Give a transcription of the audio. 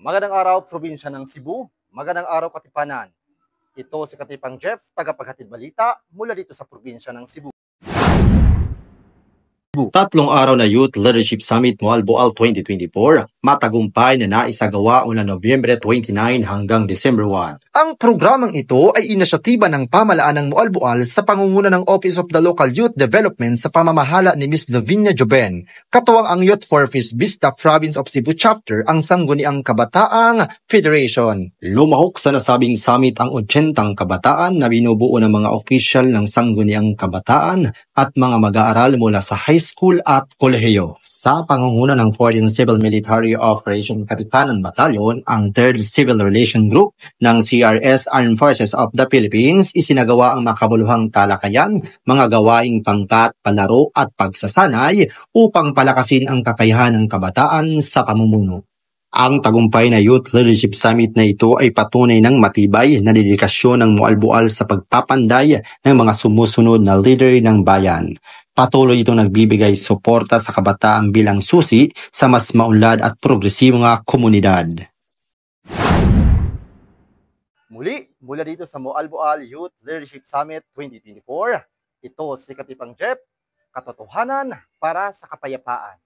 Magandang araw, probinsya ng Cebu. Magandang araw, Katipanan. Ito si Katipang Jeff, tagapaghatid balita mula dito sa probinsya ng Cebu. Tatlong araw na Youth Leadership Summit Moalboal 2024, matagumpay na naisagawa mula Nobyembre 29 hanggang December 1. Ang programang ito ay inisyatiba ng pamalaan ng Moalboal sa pangunguna ng Office of the Local Youth Development sa pamamahala ni Ms. Lavinia Joben. Katuwang ang Youth for Peace Vista Province of Cebu Chapter ang Sangguniang Kabataang Federation. Lumahok sa nasabing summit ang 80 kabataan na binubuo ng mga official ng Sangguniang Kabataan at mga mag-aaral mula sa high school at kolehiyo. Sa pangunguna ng 14th Civil Military Operation Katipanan Battalion, ang 3rd Civil Relation Group ng CRS Armed Forces of the Philippines, isinagawa ang makabuluhang talakayan, mga gawaing pangkat, palaro at pagsasanay upang palakasin ang kakayahan ng kabataan sa pamumuno. Ang tagumpay na Youth Leadership Summit na ito ay patunay ng matibay na dedikasyon ng Moalboal sa pagpapanday ng mga sumusunod na leader ng bayan. Patuloy itong nagbibigay suporta sa kabataan bilang susi sa mas maunlad at progresibong komunidad. Muli, mula dito sa Moalboal Youth Leadership Summit 2024, ito si Katipang Jeff, katotohanan para sa kapayapaan.